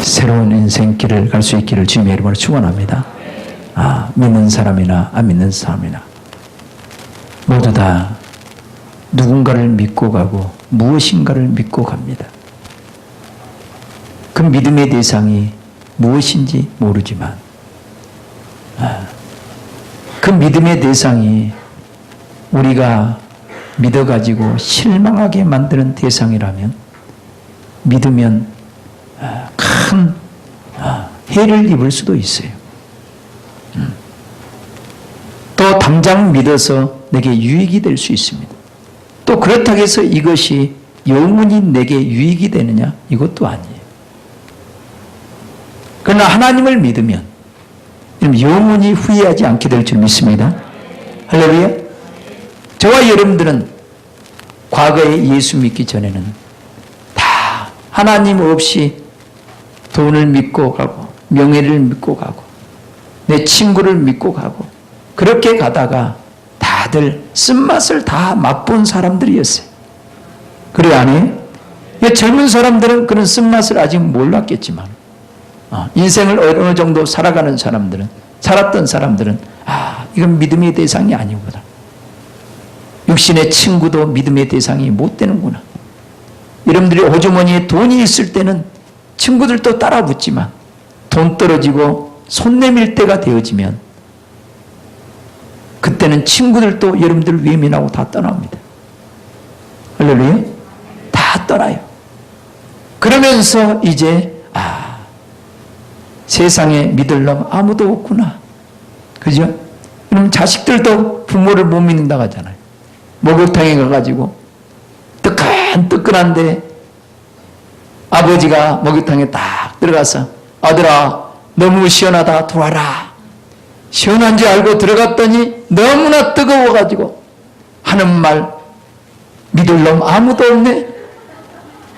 새로운 인생길을 갈 수 있기를 주님의 이름으로 축원합니다. 믿는 사람이나 안 믿는 사람이나 모두 다 누군가를 믿고 가고 무엇인가를 믿고 갑니다. 그 믿음의 대상이 무엇인지 모르지만 그 믿음의 대상이 우리가 믿어가지고 실망하게 만드는 대상이라면 믿으면 큰 해를 입을 수도 있어요. 또 당장 믿어서 내게 유익이 될 수 있습니다. 또 그렇다고 해서 이것이 영원히 내게 유익이 되느냐? 이것도 아니에요. 그러나 하나님을 믿으면 영원히 후회하지 않게 될 줄 믿습니다. 할렐루야. 저와 여러분들은 과거에 예수 믿기 전에는 다 하나님 없이 돈을 믿고 가고 명예를 믿고 가고 내 친구를 믿고 가고 그렇게 가다가 다들 쓴맛을 다 맛본 사람들이었어요. 그래 아니에요? 젊은 사람들은 그런 쓴맛을 아직 몰랐겠지만 인생을 어느 정도 살아가는 사람들은 살았던 사람들은 이건 믿음의 대상이 아니구나. 육신의 친구도 믿음의 대상이 못 되는구나. 여러분들이 호주머니에 돈이 있을 때는 친구들도 따라 붙지만 돈 떨어지고 손 내밀 때가 되어지면 그때는 친구들도 여러분들 외면하고 다 떠납니다. 할렐루야? 다 떠나요. 그러면서 이제 세상에 믿을 놈 아무도 없구나. 그죠? 그럼 자식들도 부모를 못 믿는다고 하잖아요. 목욕탕에 가가지고 뜨끈뜨끈한데 아버지가 목욕탕에 딱 들어가서 아들아 너무 시원하다 들어와라. 시원한 줄 알고 들어갔더니 너무나 뜨거워가지고 하는 말 믿을 놈 아무도 없네.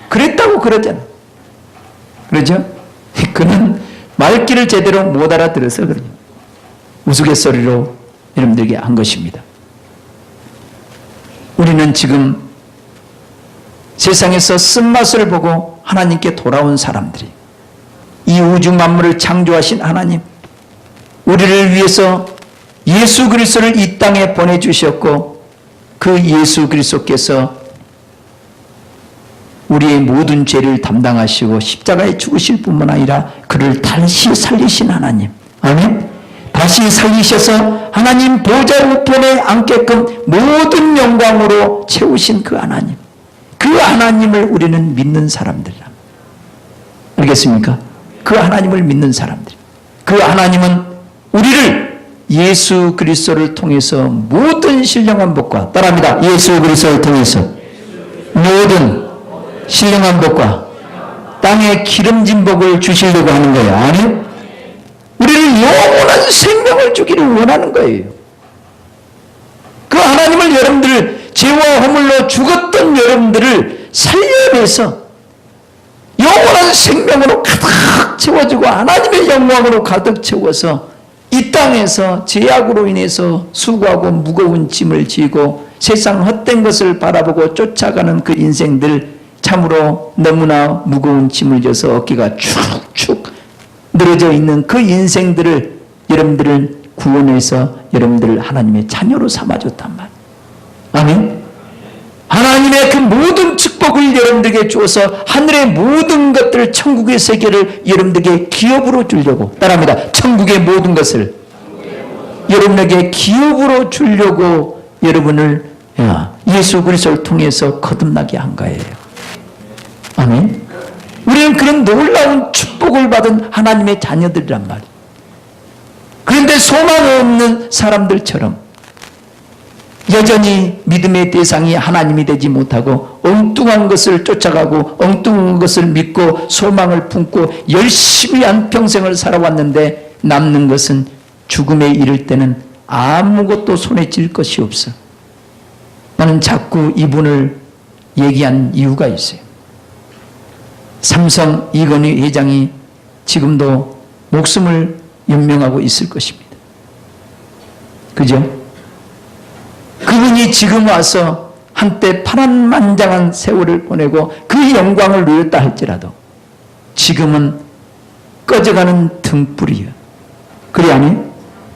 그랬다고 그러잖아. 그러죠? 그는 말귀를 제대로 못 알아들어서 그래요. 우스갯소리로 여러분들에게 한 것입니다. 우리는 지금 세상에서 쓴맛을 보고 하나님께 돌아온 사람들이 이 우주 만물을 창조하신 하나님, 우리를 위해서 예수 그리스도를 이 땅에 보내주셨고 그 예수 그리스도께서 우리의 모든 죄를 담당하시고 십자가에 죽으실 뿐만 아니라 그를 다시 살리신 하나님. 아멘. 다시 살리셔서 하나님 보좌 우편에 앉게끔 모든 영광으로 채우신 그 하나님. 그 하나님을 우리는 믿는 사람들이라. 알겠습니까? 그 하나님을 믿는 사람들. 그 하나님은 우리를 예수 그리스도를 통해서 모든 신령한 복과 따라합니다. 예수 그리스도를 통해서 모든 신령한 복과 땅에 기름진 복을 주시려고 하는 거예요. 아니? 우리를 영원한 생명을 주기를 원하는 거예요. 그 하나님을 여러분들 죄와 허물로 죽었던 여러분들을 살려내서 영원한 생명으로 가득 채워주고 하나님의 영광으로 가득 채워서 이 땅에서 죄악으로 인해서 수고하고 무거운 짐을 지고 세상 헛된 것을 바라보고 쫓아가는 그 인생들 참으로 너무나 무거운 짐을 져서 어깨가 축축 늘어져 있는 그 인생들을 여러분들을 구원해서 여러분들을 하나님의 자녀로 삼아줬단 말이에요. 아멘. 하나님의 그 모든 축복을 여러분들에게 주어서 하늘의 모든 것들 천국의 세계를 여러분들에게 기업으로 주려고 따라합니다. 천국의 모든 것을 여러분에게 기업으로 주려고 여러분을 예수 그리스도를 통해서 거듭나게 한 거예요. 아멘. 우리는 그런 놀라운 축복을 받은 하나님의 자녀들이란 말이에요. 그런데 소망 없는 사람들처럼 여전히 믿음의 대상이 하나님이 되지 못하고 엉뚱한 것을 쫓아가고 엉뚱한 것을 믿고 소망을 품고 열심히 한평생을 살아왔는데 남는 것은 죽음에 이를 때는 아무것도 손에 쥘 것이 없어. 나는 자꾸 이분을 얘기한 이유가 있어요. 삼성 이건희 회장이 지금도 목숨을 연명하고 있을 것입니다. 그죠? 그분이 지금 와서 한때 파란만장한 세월을 보내고 그 영광을 누렸다 할지라도 지금은 꺼져가는 등불이요. 그래 아니?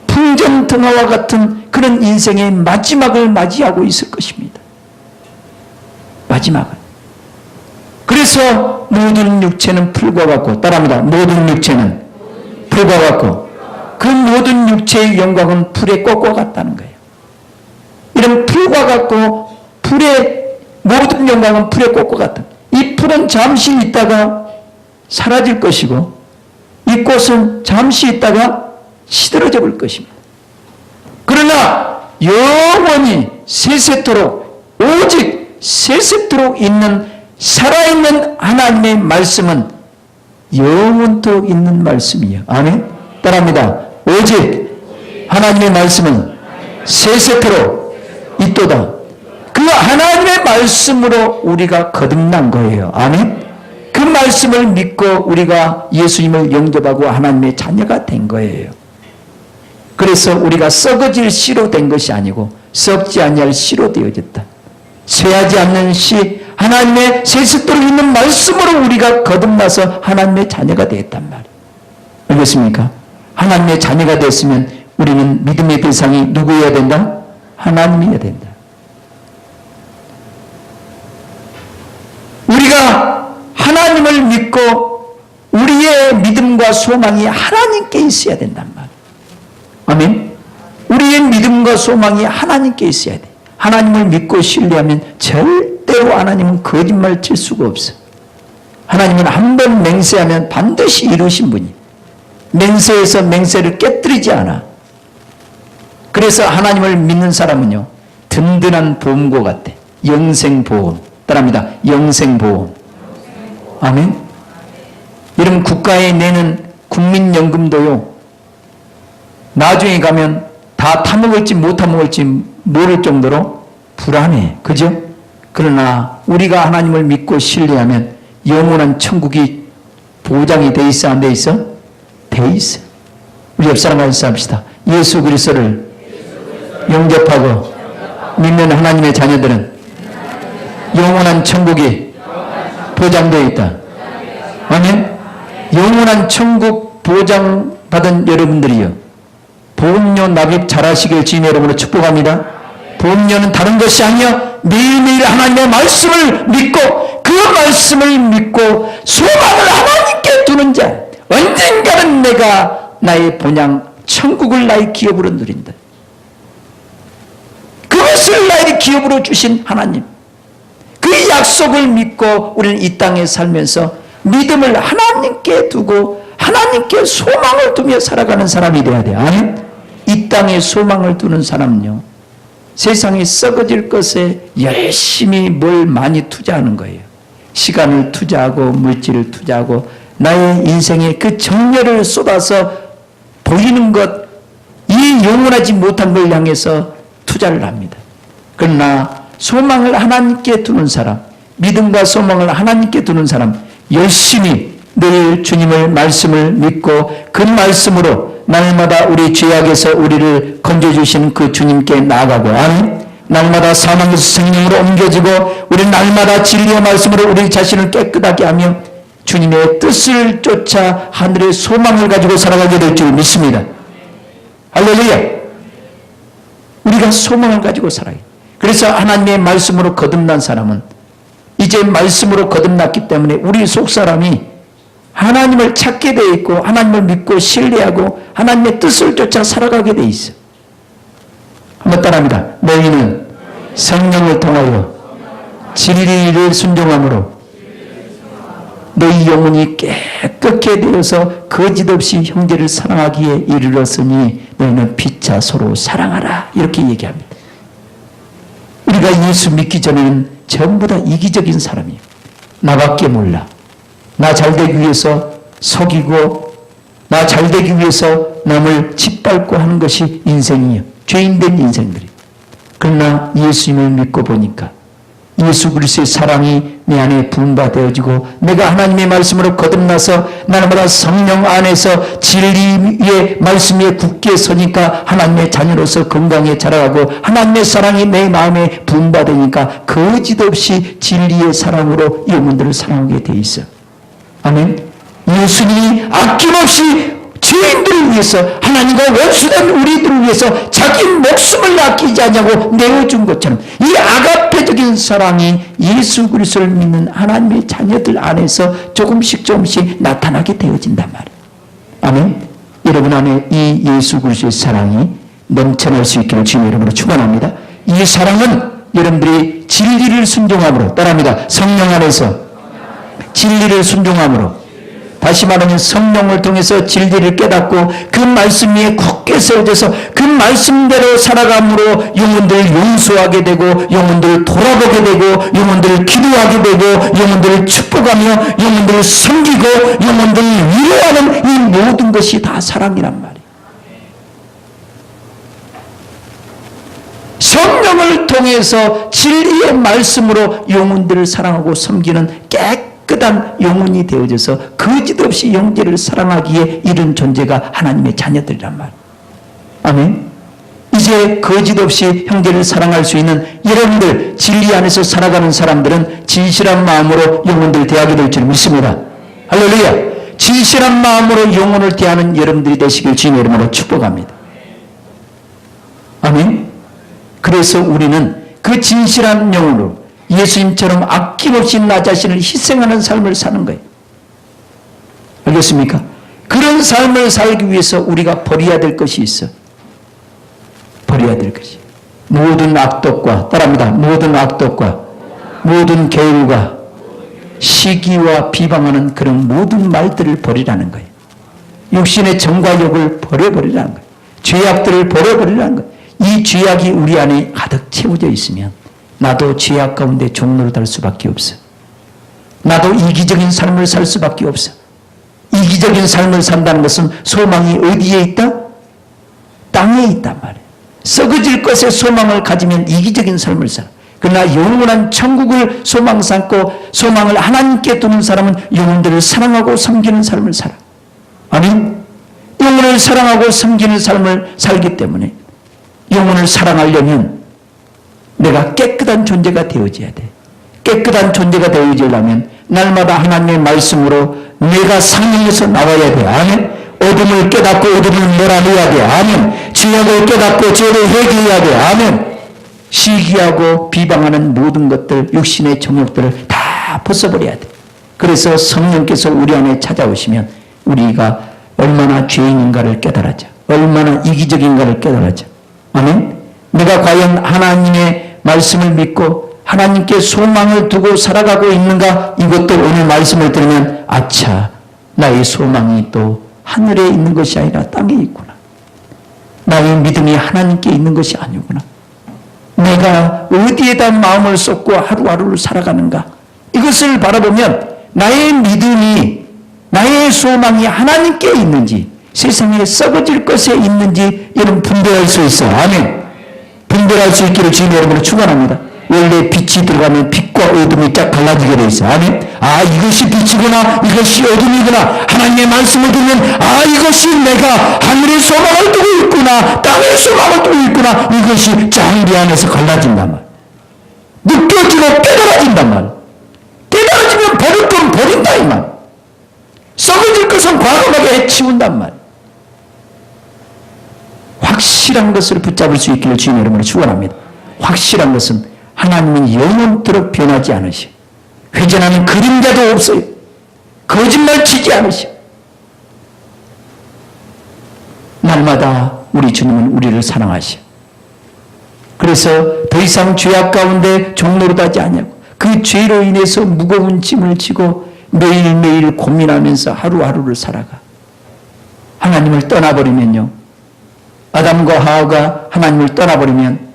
풍전등화와 같은 그런 인생의 마지막을 맞이하고 있을 것입니다. 마지막을. 그래서 모든 육체는 풀과 같고, 따라합니다. 모든 육체는 풀과 같고, 그 모든 육체의 영광은 불의 꽃과 같다는 거예요. 이런 풀과 같고, 불의 모든 영광은 불의 꽃과 같다. 이 풀은 잠시 있다가 사라질 것이고, 이 꽃은 잠시 있다가 시들어져 볼 것입니다. 그러나 영원히 세세토록, 오직 세세토록 있는 살아있는 하나님의 말씀은 영원토록 있는 말씀이에요. 아멘? 따라합니다. 오직 하나님의 말씀은 세세토록 있도다. 그 하나님의 말씀으로 우리가 거듭난 거예요. 아멘? 그 말씀을 믿고 우리가 예수님을 영접하고 하나님의 자녀가 된 거예요. 그래서 우리가 썩어질 씨로 된 것이 아니고 썩지 아니할 씨로 되어졌다. 쇠하지 않는 씨, 하나님의 세세토록 있는 말씀으로 우리가 거듭나서 하나님의 자녀가 되었단 말이에요. 알겠습니까? 하나님의 자녀가 됐으면 우리는 믿음의 대상이 누구여야 된다? 하나님이어야 된다. 우리가 하나님을 믿고 우리의 믿음과 소망이 하나님께 있어야 된단 말이에요. 아멘? 우리의 믿음과 소망이 하나님께 있어야 돼. 하나님을 믿고 신뢰하면 절대로 하나님은 거짓말 칠 수가 없어. 하나님은 한 번 맹세하면 반드시 이루신 분이. 맹세에서 맹세를 깨뜨리지 않아. 그래서 하나님을 믿는 사람은요, 든든한 보험과 같아. 영생보험. 따라합니다. 영생보험. 아멘? 여러분, 국가에 내는 국민연금도요, 나중에 가면 다 타먹을지 못 타먹을지 모를 정도로 불안해. 그죠? 그러나 우리가 하나님을 믿고 신뢰하면 영원한 천국이 보장이 돼 있어, 안 돼 있어? 돼 있어. 우리 옆 사람과 인사합시다. 예수 그리스도를 영접하고 믿는 하나님의 자녀들은 영원한 천국이 보장되어 있다. 아멘? 영원한 천국 보장받은 여러분들이요, 보험료 납입 잘하시길 주님의 이름으로 축복합니다. 보험료는 다른 것이 아니요, 매일매일 하나님의 말씀을 믿고 그 말씀을 믿고 소망을 하나님께 두는 자, 언젠가는 내가 나의 본향 천국을 나의 기업으로 누린다. 그것을 나의 기업으로 주신 하나님, 그 약속을 믿고 우리는 이 땅에 살면서 믿음을 하나님께 두고 하나님께 소망을 두며 살아가는 사람이 되어야 돼요. 아멘? 이 땅에 소망을 두는 사람은요, 세상에 썩어질 것에 열심히 뭘 많이 투자하는 거예요. 시간을 투자하고 물질을 투자하고 나의 인생에 그 정열을 쏟아서 보이는 것, 이 영원하지 못한 걸 향해서 투자를 합니다. 그러나 소망을 하나님께 두는 사람, 믿음과 소망을 하나님께 두는 사람, 열심히 늘 주님의 말씀을 믿고 그 말씀으로 날마다 우리 죄악에서 우리를 건져주시는 그 주님께 나아가고, 아멘? 날마다 사망에서 생명으로 옮겨지고 우리 날마다 진리의 말씀으로 우리 자신을 깨끗하게 하며 주님의 뜻을 쫓아 하늘의 소망을 가지고 살아가게 될 줄 믿습니다. 할렐루야. 우리가 소망을 가지고 살아요. 그래서 하나님의 말씀으로 거듭난 사람은 이제 말씀으로 거듭났기 때문에 우리 속사람이 하나님을 찾게 되어 있고 하나님을 믿고 신뢰하고 하나님의 뜻을 쫓아 살아가게 되어 있어. 한번 따라합니다. 너희는 성령을 통하여 진리를 순종함으로 너희 영혼이 깨끗게 되어서 거짓없이 형제를 사랑하기에 이르렀으니 너희는 피차 서로 사랑하라. 이렇게 얘기합니다. 우리가 예수 믿기 전에는 전부 다 이기적인 사람이에요. 나밖에 몰라. 나 잘되기 위해서 속이고 나 잘되기 위해서 남을 짓밟고 하는 것이 인생이에요. 죄인된 인생들이. 그러나 예수님을 믿고 보니까 예수 그리스도의 사랑이 내 안에 부음받아지고 내가 하나님의 말씀으로 거듭나서 날마다 성령 안에서 진리의 말씀 위에 굳게 서니까 하나님의 자녀로서 건강에 자라가고 하나님의 사랑이 내 마음에 부음받으니까 거짓없이 진리의 사랑으로 영혼들을 사랑하게 돼 있어. 아멘. 예수님이 아낌없이 죄인들을 위해서, 하나님과 원수된 우리들을 위해서 자기 목숨을 아끼지 않냐고 내어준 것처럼 이 아가페적인 사랑이 예수 그리스도를 믿는 하나님의 자녀들 안에서 조금씩 나타나게 되어진단 말이에요. 아멘. 여러분 안에 이 예수 그리스도의 사랑이 넘쳐날 수 있기를 주님의 이름으로 축원합니다. 이 사랑은 여러분들이 진리를 순종함으로, 따라합니다. 성령 안에서 진리를 순종함으로, 다시 말하면 성령을 통해서 진리를 깨닫고 그 말씀 위에 굳게 세워져서 그 말씀대로 살아감으로 영혼들을 용서하게 되고, 영혼들을 돌아보게 되고, 영혼들을 기도하게 되고, 영혼들을 축복하며 영혼들을 섬기고 영혼들을 위로하는 이 모든 것이 다 사랑이란 말이에요. 성령을 통해서 진리의 말씀으로 영혼들을 사랑하고 섬기는 깨끗한 영혼이 되어져서 거짓없이 형제를 사랑하기에 이른 존재가 하나님의 자녀들이란 말이에요. 아멘. 이제 거짓없이 형제를 사랑할 수 있는 여러분들, 진리 안에서 살아가는 사람들은 진실한 마음으로 영혼들을 대하게 될 줄 믿습니다. 할렐루야. 진실한 마음으로 영혼을 대하는 여러분들이 되시길 주님의 이름으로 축복합니다. 아멘. 그래서 우리는 그 진실한 영혼으로 예수님처럼 아낌없이 나 자신을 희생하는 삶을 사는 거예요. 알겠습니까? 그런 삶을 살기 위해서 우리가 버려야 될 것이 있어. 버려야 될 것이. 모든 악독과, 따라합니다. 모든 악독과, 모든 게으름과, 시기와 비방하는 그런 모든 말들을 버리라는 거예요. 육신의 정과 욕을 버려버리라는 거예요. 죄악들을 버려버리라는 거예요. 이 죄악이 우리 안에 가득 채워져 있으면 나도 죄악 가운데 종노릇할 수밖에 없어. 나도 이기적인 삶을 살 수밖에 없어. 이기적인 삶을 산다는 것은 소망이 어디에 있다? 땅에 있단 말이에요. 썩어질 것에 소망을 가지면 이기적인 삶을 살아. 그러나 영원한 천국을 소망 삼고 소망을 하나님께 두는 사람은 영혼들을 사랑하고 섬기는 삶을 살아. 아멘. 영혼을 사랑하고 섬기는 삶을 살기 때문에 영혼을 사랑하려면 내가 깨끗한 존재가 되어져야 돼. 깨끗한 존재가 되어지려면 날마다 하나님의 말씀으로 내가 상명에서 나와야 돼. 아멘. 어둠을 깨닫고 어둠을 몰아내야 돼. 아멘. 죄악을 깨닫고 죄를 회개해야 돼. 아멘. 시기하고 비방하는 모든 것들, 육신의 정욕들을 다 벗어버려야 돼. 그래서 성령께서 우리 안에 찾아오시면 우리가 얼마나 죄인인가를 깨달아져. 얼마나 이기적인가를 깨달아져. 아멘. 내가 과연 하나님의 말씀을 믿고 하나님께 소망을 두고 살아가고 있는가? 이것도 오늘 말씀을 들으면 아차, 나의 소망이 또 하늘에 있는 것이 아니라 땅에 있구나. 나의 믿음이 하나님께 있는 것이 아니구나. 내가 어디에다 마음을 쏟고 하루하루를 살아가는가? 이것을 바라보면 나의 믿음이, 나의 소망이 하나님께 있는지 세상에 썩어질 것에 있는지 여러분 분별할 수 있어. 아멘. 분별할 수 있기를 주님의 이름으로 축원합니다. 원래 빛이 들어가면 빛과 어둠이 쫙 갈라지게 돼 있어. 아멘. 아, 이것이 빛이구나, 이것이 어둠이구나. 하나님의 말씀을 듣면 아, 이것이 내가 하늘의 소망을 두고 있구나, 땅의 소망을 두고 있구나. 이것이 장비 안에서 갈라진단 말. 느껴지고 깨달아진단 말. 깨달아지면 버릴 건 버린다 이 말. 썩어질 것은 과감하게 해치운단 말. 확실한 것을 붙잡을 수 있기를 주님의 이름으로 축원합니다. 확실한 것은 하나님은 영원토록 변하지 않으시오. 회전하는 그림자도 없어요. 거짓말 치지 않으시오. 날마다 우리 주님은 우리를 사랑하시오. 그래서 더 이상 죄악 가운데 종노릇하지 않냐고. 그 죄로 인해서 무거운 짐을 지고 매일매일 고민하면서 하루하루를 살아가. 하나님을 떠나버리면요, 아담과 하와가 하나님을 떠나버리면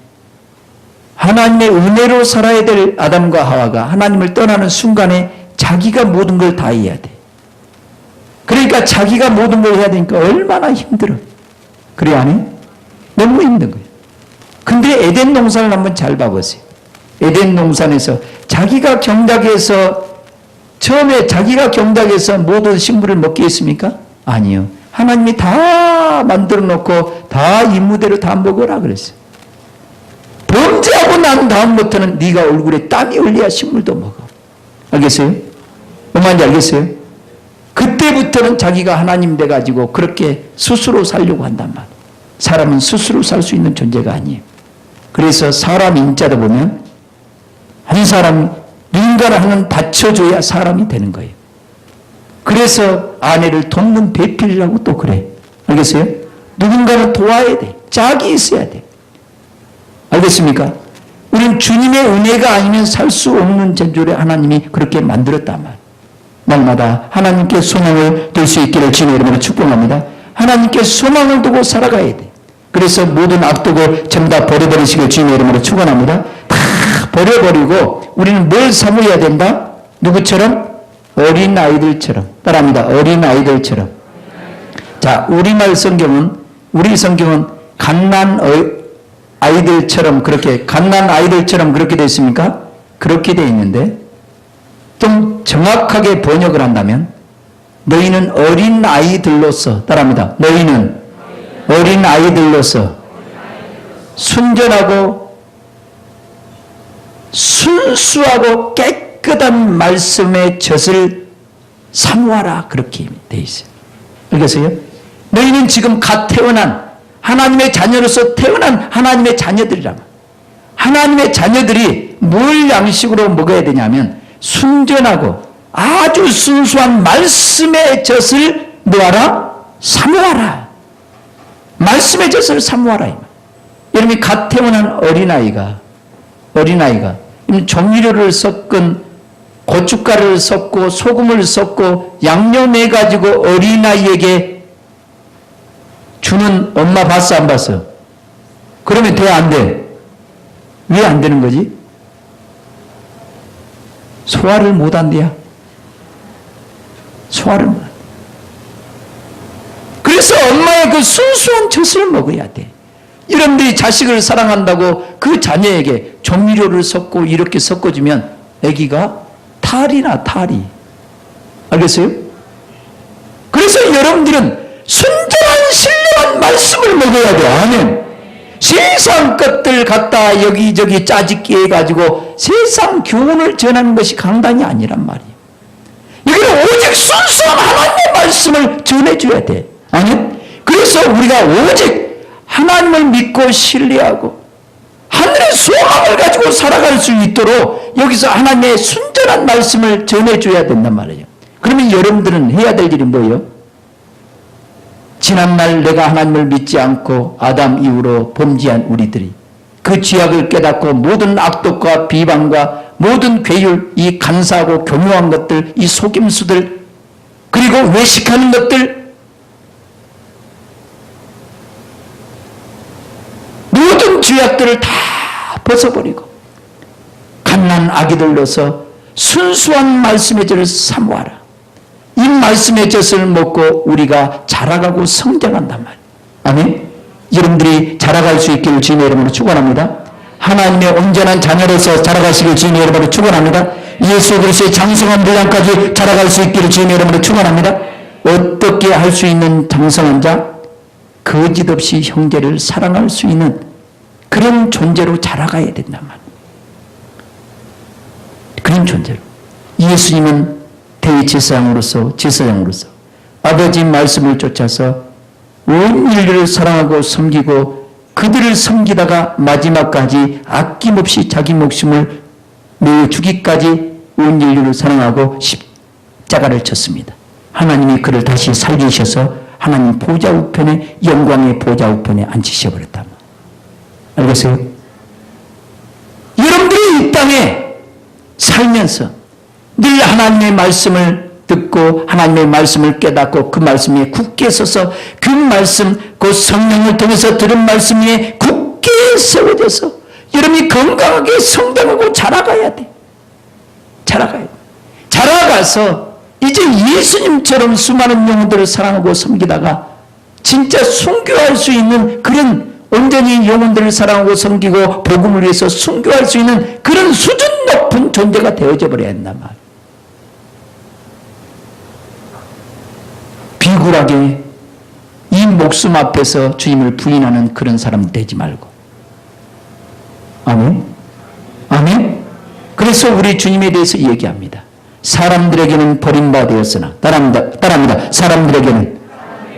하나님의 은혜로 살아야 될 아담과 하와가 하나님을 떠나는 순간에 자기가 모든 걸 다 해야 돼. 그러니까 자기가 모든 걸 해야 되니까 얼마나 힘들어. 그래 안 해? 너무 힘든 거예요. 근데 에덴 농산을 한번 잘 봐보세요. 에덴 농산에서 자기가 경작해서, 처음에 자기가 경작해서 모든 식물을 먹게 했습니까? 아니요. 하나님이 다 만들어 놓고 다 임무대로 다 먹어라 그랬어요. 범죄하고 난 다음부터는 네가 얼굴에 땀이 흘려야 식물도 먹어. 알겠어요? 뭔 말인지 알겠어요? 그때부터는 자기가 하나님 돼가지고 그렇게 스스로 살려고 한단 말이에요. 사람은 스스로 살 수 있는 존재가 아니에요. 그래서 사람 인자도 보면 한 사람 누군가를 하나는 받쳐줘야 사람이 되는 거예요. 그래서 아내를 돕는 배필이라고 또 그래. 알겠어요? 누군가를 도와야 돼. 짝이 있어야 돼. 알겠습니까? 우리는 주님의 은혜가 아니면 살 수 없는 존재를 하나님이 그렇게 만들었단 말이에요. 날마다 하나님께 소망을 둘 수 있기를 주님의 이름으로 축복합니다. 하나님께 소망을 두고 살아가야 돼. 그래서 모든 악독을 전부 다 버려버리시길 주님의 이름으로 축원합니다. 다 버려버리고 우리는 뭘 삼어야 된다? 누구처럼? 어린 아이들처럼. 따라합니다. 어린 아이들처럼. 자, 우리 성경은 갓난 아이들처럼 그렇게 되어 있습니까? 그렇게 되어 있는데 좀 정확하게 번역을 한다면 너희는 어린 아이들로서 따라합니다. 너희는 어린 아이들로서 순전하고 순수하고 깨끗한 말씀의 젖을 사모하라 그렇게 되어 있어요. 알겠어요? 너희는 지금 갓 태어난 하나님의 자녀로서 태어난 하나님의 자녀들이라면 하나님의 자녀들이 뭘 양식으로 먹어야 되냐면 순전하고 아주 순수한 말씀의 젖을 뭐하라? 사모하라. 말씀의 젖을 사모하라. 여러분이 갓 태어난 어린아이가 조미료를 섞은 고춧가루를 섞고 소금을 섞고 양념해가지고 어린아이에게 주는 엄마 봤어 안 봤어? 그러면 돼 안 돼? 왜 안 되는 거지? 소화를 못 한대야. 소화를 못 한대. 그래서 엄마의 그 순수한 젖을 먹어야 돼. 여러분들이 자식을 사랑한다고 그 자녀에게 조미료를 섞고 이렇게 섞어주면 아기가 탈이. 알겠어요? 그래서 여러분들은 순전한 신령한 말씀을 먹어야 돼. 아멘. 세상 것들 갖다 여기저기 짜집기 해가지고 세상 교훈을 전하는 것이 강단이 아니란 말이에요. 여기는 오직 순수한 하나님의 말씀을 전해줘야 돼. 아멘. 그래서 우리가 오직 하나님을 믿고 신뢰하고 하늘의 소망을 가지고 살아갈 수 있도록 여기서 하나님의 순전한 말씀을 전해줘야 된단 말이에요. 그러면 여러분들은 해야 될 일이 뭐예요? 지난날 내가 하나님을 믿지 않고 아담 이후로 범죄한 우리들이 그 죄악을 깨닫고 모든 악독과 비방과 모든 괴율, 이 간사하고 교묘한 것들, 이 속임수들, 그리고 외식하는 것들, 모든 죄악들을 다 벗어버리고 갓난 아기들로서 순수한 말씀의 젖을 사모하라. 이 말씀의 젖을 먹고 우리가 자라가고 성장한단 말이에요. 아멘. 여러분들이 자라갈 수 있기를 주님의 이름으로 축원합니다. 하나님의 온전한 자녀로서 자라가시길 주님의 이름으로 축원합니다. 예수 그리스도의 장성한 분량까지 자라갈 수 있기를 주님의 이름으로 축원합니다. 어떻게 할 수 있는 장성한 자? 거짓없이 형제를 사랑할 수 있는 그런 존재로 자라가야 된단 말이에요. 그런 존재로. 예수님은 대제사장으로서 아버지 말씀을 쫓아서 온 인류를 사랑하고 섬기고 그들을 섬기다가 마지막까지 아낌없이 자기 목숨을 내어주기까지 온 인류를 사랑하고 십자가를 쳤습니다. 하나님이 그를 다시 살리셔서 하나님 보좌 우편에 영광의 보좌 우편에 앉히셔버렸다. 알겠어요? 여러분들이 이 땅에 살면서 늘 하나님의 말씀을 듣고 하나님의 말씀을 깨닫고 그 말씀 위에 굳게 서서 그 말씀, 그 성령을 통해서 들은 말씀 위에 굳게 세워져서 여러분이 건강하게 성장하고 자라가야 돼. 자라가서 이제 예수님처럼 수많은 영혼들을 사랑하고 섬기다가 진짜 순교할 수 있는 그런 온전히 영혼들을 사랑하고 섬기고 복음을 위해서 순교할 수 있는 그런 수준 높은 존재가 되어져 버려야 한단 말이에요. 비굴하게 이 목숨 앞에서 주님을 부인하는 그런 사람 되지 말고. 아멘. 아멘. 그래서 우리 주님에 대해서 얘기합니다. 사람들에게는 버림받았으나 따라합니다. 사람들에게는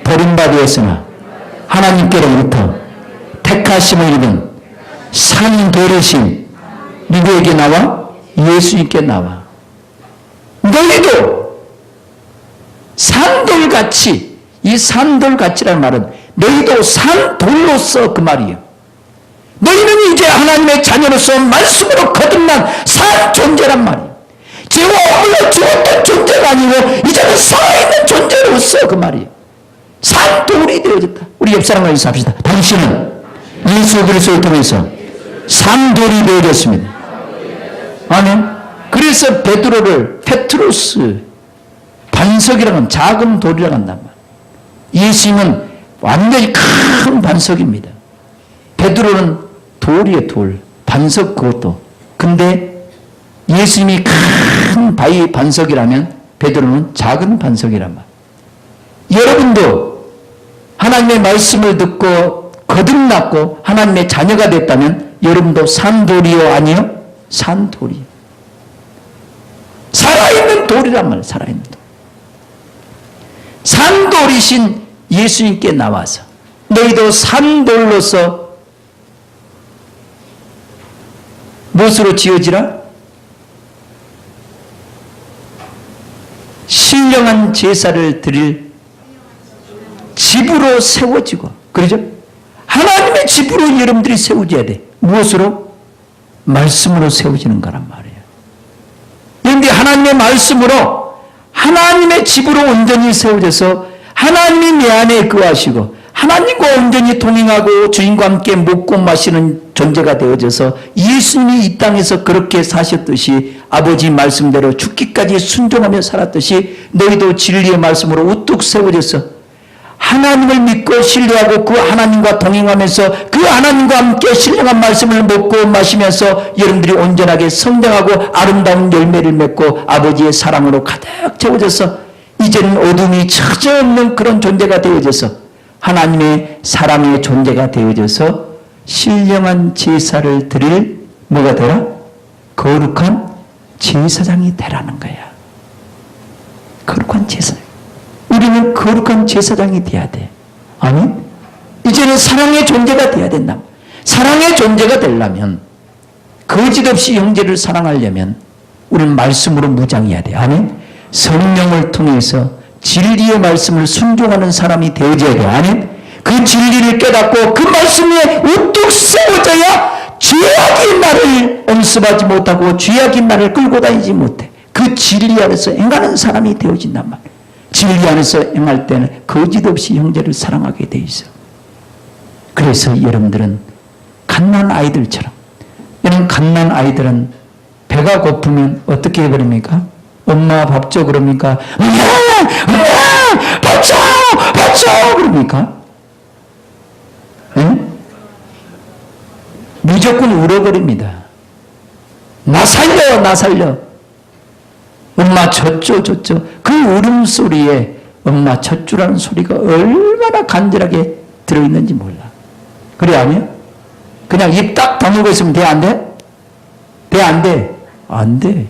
버림받았으나 하나님께로부터 택하심을 입은 산돌이신 누구에게 나와? 예수님께 나와. 너희도 산돌같이, 이 산돌같이라는 말은 너희도 산돌로서 그 말이에요. 너희는 이제 하나님의 자녀로서 말씀으로 거듭난 산 존재란 말이에요. 죄와 허물로 죽었던 존재가 아니고 이제는 살아있는 존재로서 그 말이에요. 산돌이 되어졌다. 우리 옆 사람과 인사합시다. 당신은 예수 그리스도를 통해서 산돌이 되어졌습니다. 아멘. 그래서 베드로를 페트로스, 반석이라는 작은 돌이라고 한단 말이에요. 예수님은 완전히 큰 반석입니다. 베드로는 돌이에요, 돌. 반석 그것도. 근데 예수님이 큰 바위 반석이라면 베드로는 작은 반석이란 말이에요. 여러분도 하나님의 말씀을 듣고 거듭났고 하나님의 자녀가 됐다면 여러분도 산돌이요 아니요? 산돌이요. 살아있는 돌이란 말이에요. 살아있는 돌. 산돌이신 예수님께 나와서 너희도 산돌로서 무엇으로 지어지라? 신령한 제사를 드릴 집으로 세워지고, 그러죠? 하나님의 집으로 여러분들이 세워져야 돼. 무엇으로? 말씀으로 세워지는 거란 말이에요. 그런데 하나님의 말씀으로 하나님의 집으로 온전히 세워져서 하나님이 내 안에 거하시고 하나님과 온전히 동행하고 주님과 함께 먹고 마시는 존재가 되어져서 예수님이 이 땅에서 그렇게 사셨듯이 아버지 말씀대로 죽기까지 순종하며 살았듯이 너희도 진리의 말씀으로 우뚝 세워져서 하나님을 믿고 신뢰하고 그 하나님과 동행하면서 그 하나님과 함께 신령한 말씀을 먹고 마시면서 여러분들이 온전하게 성장하고 아름다운 열매를 맺고 아버지의 사랑으로 가득 채워져서 이제는 어둠이 처져 없는 그런 존재가 되어져서 하나님의 사람의 존재가 되어져서 신령한 제사를 드릴 뭐가 되라? 거룩한 제사장이 되라는 거야. 거룩한 제사장. 우리는 거룩한 제사장이 돼야 돼. 아멘? 이제는 사랑의 존재가 돼야 된다. 사랑의 존재가 되려면 거짓없이 형제를 사랑하려면 우리는 말씀으로 무장해야 돼. 아멘? 성령을 통해서 진리의 말씀을 순종하는 사람이 되어져야 돼. 아멘? 그 진리를 깨닫고 그 말씀에 우뚝 세워져야 죄악인 나를 엄습하지 못하고 죄악인 나를 끌고 다니지 못해. 그 진리 안에서 행하는 사람이 되어진단 말이야. 진리 안에서 행할 때는 거짓없이 형제를 사랑하게 돼 있어. 그래서 여러분들은 갓난 아이들처럼, 여러분 갓난 아이들은 배가 고프면 어떻게 해버립니까? 엄마 밥 줘 그럽니까? 밥 줘! 밥 줘! 그럽니까? 응? 무조건 울어버립니다. 나 살려! 나 살려! 엄마 젖줘 젖줘. 그 울음소리에 엄마 젖주라는 소리가 얼마나 간절하게 들어있는지 몰라. 그래 아니요? 그냥 입 딱 다물고 있으면 돼 안 돼? 돼 안 돼? 안 돼.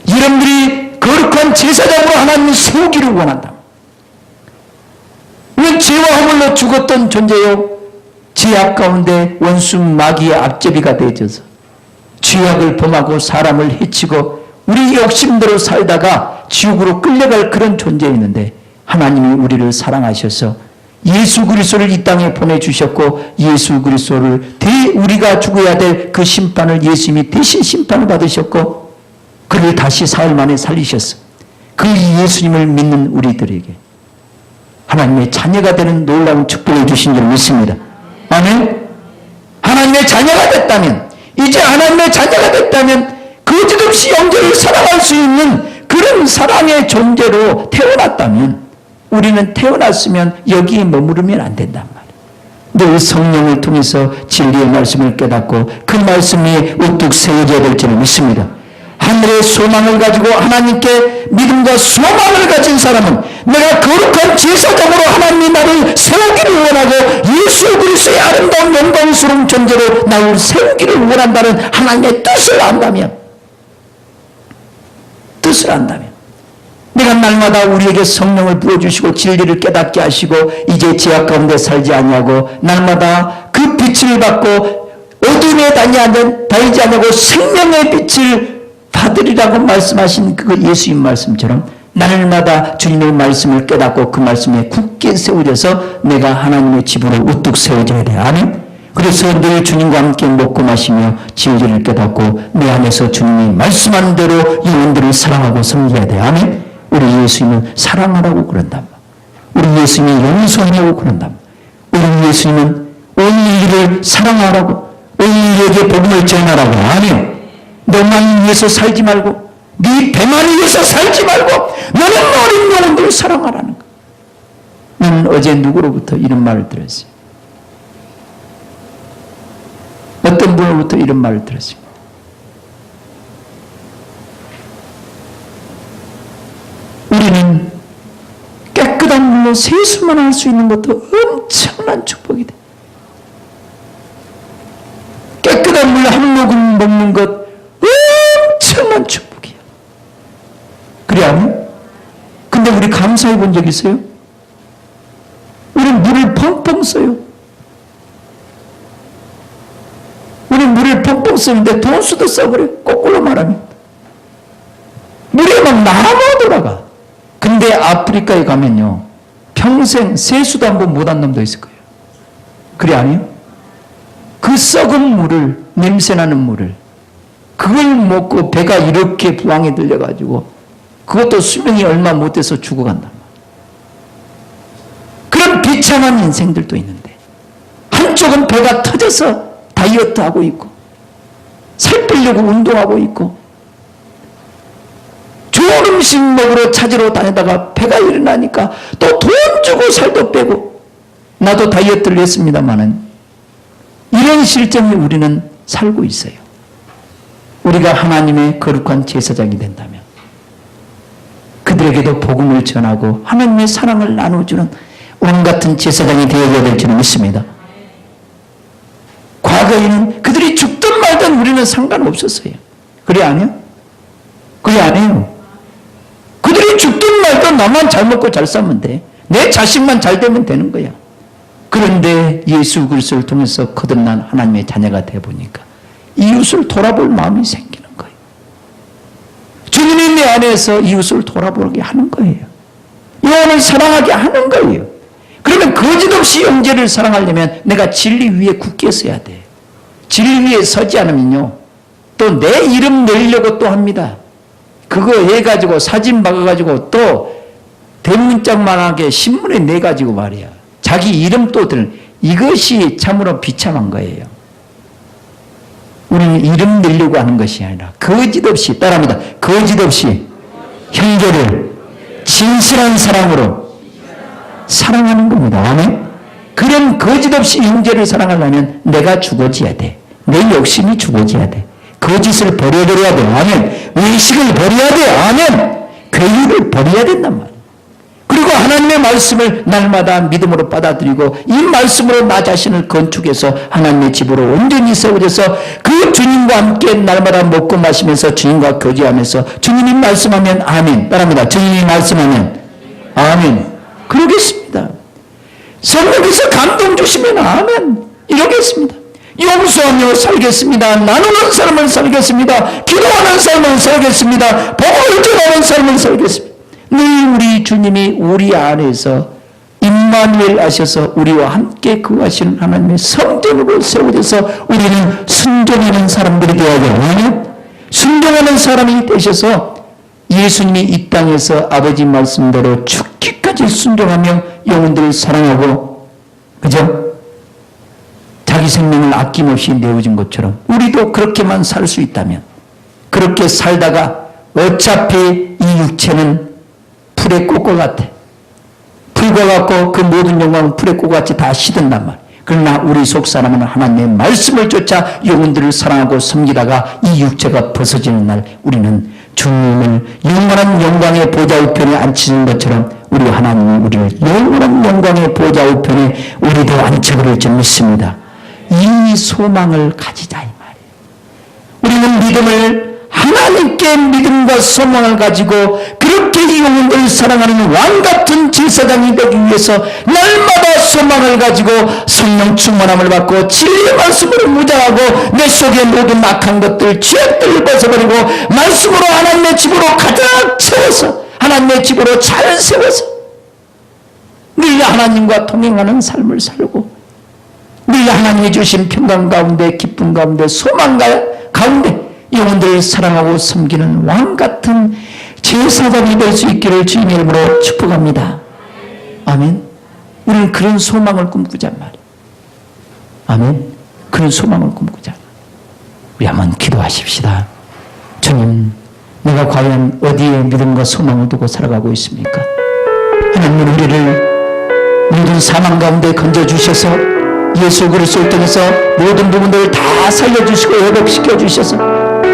여러분들이 거룩한 제사장으로 하나님을 세우기를 원한다. 우리는 죄와 허물로 죽었던 존재요. 죄악 가운데 원수 마귀의 앞제비가 되어져서 죄악을 범하고 사람을 해치고 우리 욕심대로 살다가 지옥으로 끌려갈 그런 존재였는데 하나님이 우리를 사랑하셔서 예수 그리스도를 이 땅에 보내주셨고 예수 그리스도를 우리가 죽어야 될 그 심판을 예수님이 대신 심판을 받으셨고 그를 다시 사흘 만에 살리셨어. 그 예수님을 믿는 우리들에게 하나님의 자녀가 되는 놀라운 축복을 주신 줄 믿습니다. 아멘. 하나님의 자녀가 됐다면, 이제 하나님의 자녀가 됐다면 거짓없이 형제를 사랑할 수 있는 그런 사랑의 존재로 태어났다면 우리는 태어났으면 여기에 머무르면 안 된단 말이에요. 늘 성령을 통해서 진리의 말씀을 깨닫고 그 말씀이 우뚝 세워져야 될 줄 믿습니다. 하늘의 소망을 가지고 하나님께 믿음과 소망을 가진 사람은 내가 거룩한 제사장으로 하나님이 나를 세우기를 원하고 예수 그리스도의 아름다운 영광스러운 존재로 나를 세우기를 원한다는 하나님의 뜻을 안다면 뜻을 안다면, 내가 날마다 우리에게 성령을 부어주시고 진리를 깨닫게 하시고 이제 죄악 가운데 살지 아니하고 날마다 그 빛을 받고 어둠에 다니지 아니하고 생명의 빛을 받으리라고 말씀하신 그 예수님 말씀처럼 날마다 주님의 말씀을 깨닫고 그 말씀에 굳게 세워져서 내가 하나님의 집으로 우뚝 세워져야 돼. 아멘. 그래서 늘 주님과 함께 먹고 마시며 진리를 깨닫고 내 안에서 주님이 말씀하는 대로 영혼들을 사랑하고 섬겨야 돼. 아멘. 우리 예수님은 사랑하라고 그런단 말이야. 우리 예수님이 용서하라고 그런단 말이야. 우리 예수님은 온 인류를 사랑하라고, 온 인류에게 복음을 전하라고. 아멘. 너만 위해서 살지 말고, 네 배만 위해서 살지 말고 너는 어린 영혼들을 사랑하라는 거야. 나는 어제 누구로부터 이런 말을 들었어요. 어떤 분으로부터 이런 말을 들었습니다. 우리는 깨끗한 물로 세수만 할 수 있는 것도 엄청난 축복이 돼. 깨끗한 물 한 모금 먹는 것 엄청난 축복이야. 그래 아니요? 근데 우리 감사해 본 적 있어요? 우리 물을 펑펑 써요. 우리 물을 펑펑 쓰는데 돈수도 써버려. 거꾸로 말하면 물이 막 나눠 돌아가. 근데 아프리카에 가면요 평생 세수도 한 번 못한 놈도 있을 거예요. 그래 아니요? 그 썩은 물을, 냄새나는 물을 그걸 먹고 배가 이렇게 부항에 들려가지고 그것도 수명이 얼마 못 돼서 죽어간단 말이에요. 그런 비참한 인생들도 있는데 한쪽은 배가 터져서 다이어트하고 있고 살 빼려고 운동하고 있고 좋은 음식 먹으러 찾으러 다니다가 배가 일어나니까 또 돈 주고 살도 빼고 나도 다이어트를 했습니다마는 이런 실정이 우리는 살고 있어요. 우리가 하나님의 거룩한 제사장이 된다면 그들에게도 복음을 전하고 하나님의 사랑을 나눠주는 왕 같은 제사장이 되어야 될 줄은 믿습니다. 과거에는 그들이 죽든 말든 우리는 상관없었어요. 그래 아니요? 그래 아니에요. 그들이 죽든 말든 나만 잘 먹고 잘 살면 돼. 내 자식만 잘 되면 되는 거야. 그런데 예수 그리스도를 통해서 거듭난 하나님의 자녀가 되어보니까 이웃을 돌아볼 마음이 생기는 거예요. 주님이 내 안에서 이웃을 돌아보게 하는 거예요. 영혼을 사랑하게 하는 거예요. 그러면 거짓없이 형제를 사랑하려면 내가 진리 위에 굳게 서야 돼. 진리 위에 서지 않으면요 또 내 이름 내려고 또 합니다. 그거 해가지고 사진 박아가지고 또 대문짝만하게 신문에 내가지고 말이야. 자기 이름 또 이것이 참으로 비참한 거예요. 우리는 이름 내려고 하는 것이 아니라 거짓없이 따라합니다. 거짓없이 형제를 진실한 사랑으로 사랑하는 겁니다. 아멘. 그런 거짓없이 형제를 사랑하려면 내가 죽어져야 돼. 내 욕심이 죽어져야 돼. 거짓을 버려야 돼. 아멘. 의식을 버려야 돼. 아멘. 괴유를 버려야 된단 말이야. 그리고 하나님의 말씀을 날마다 믿음으로 받아들이고 이 말씀으로 나 자신을 건축해서 하나님의 집으로 온전히 세워져서 그 주님과 함께 날마다 먹고 마시면서 주님과 교제하면서 주님이 말씀하면 아멘. 따라합니다. 주님이 말씀하면 아멘. 그러겠습니다. 성령께서 감동 주시면 아멘. 이러겠습니다. 용서하며 살겠습니다. 나누는 삶을 살겠습니다. 기도하는 삶을 살겠습니다. 복음을 전하는 삶을 살겠습니다. 늘 우리 주님이 우리 안에서 임마누엘 하셔서 우리와 함께 거하시는 하나님의 성전으로 세워져서 우리는 순종하는 사람들이 되어야 돼요. 순종하는 사람이 되셔서 예수님이 이 땅에서 아버지 말씀대로 죽기까지 순종하며 영혼들을 사랑하고 그죠? 자기 생명을 아낌없이 내어준 것처럼 우리도 그렇게만 살 수 있다면 그렇게 살다가 어차피 이 육체는 풀의 꽃과 같아. 풀과 같고 그 모든 영광은 풀의 꽃과 같이 다 시든단 말이야. 그러나 우리 속사람은 하나님의 말씀을 쫓아 영혼들을 사랑하고 섬기다가 이 육체가 벗어지는 날 우리는 주님을 영원한 영광의 보좌 우편에 앉히는 것처럼 우리 하나님이 우리를 영원한 영광의 보좌 우편에 우리도 앉혀버릴 줄 믿습니다. 이 소망을 가지자 이 말이에요. 우리는 믿음을 하나님께 믿음과 소망을 가지고 그렇게 영혼을 사랑하는 왕같은 제사장이 되기 위해서 날마다 소망을 가지고 성령 충만함을 받고 진리의 말씀으로 무장하고 내 속에 모든 악한 것들 죄악들을 벗어버리고 말씀으로 하나님의 집으로 가득 채워서 하나님의 집으로 잘 세워서 늘 하나님과 동행하는 삶을 살고 늘 하나님이 주신 평강 가운데 기쁨 가운데 소망 가운데 영혼들을 사랑하고 섬기는 왕같은 제사장이 될 수 있기를 주님의 이름으로 축복합니다. 아멘. 우리는 그런 소망을 꿈꾸자 말이에요. 아멘. 그런 소망을 꿈꾸자. 우리 한번 기도하십시다. 주님, 내가 과연 어디에 믿음과 소망을 두고 살아가고 있습니까? 하나님은 우리를 모든 사망 가운데 건져주셔서 예수 그리스도를 통해서 모든 부분들을 다 살려주시고 회복시켜 주셔서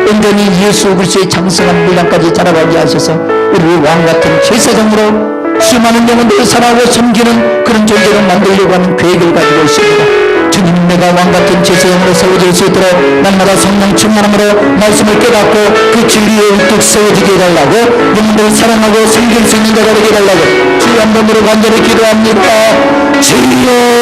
온전히 예수 그리스도의 장성한 분량까지 자라가게 하셔서 우리를 왕같은 제사장으로 수많은 영혼들을 사랑하고 섬기는 그런 존재로 만들려고 하는 계획을 가지고 있습니다. 주님, 내가 왕같은 제사장으로 세워질 수 있도록 날마다 성령 충만함으로 말씀을 깨닫고 그 진리에 우뚝 세워지게 해달라고 영혼들을 사랑하고 섬길 수 있는 자가 되게 해달라고 주여 한 번으로 간절히 기도합니다. 주여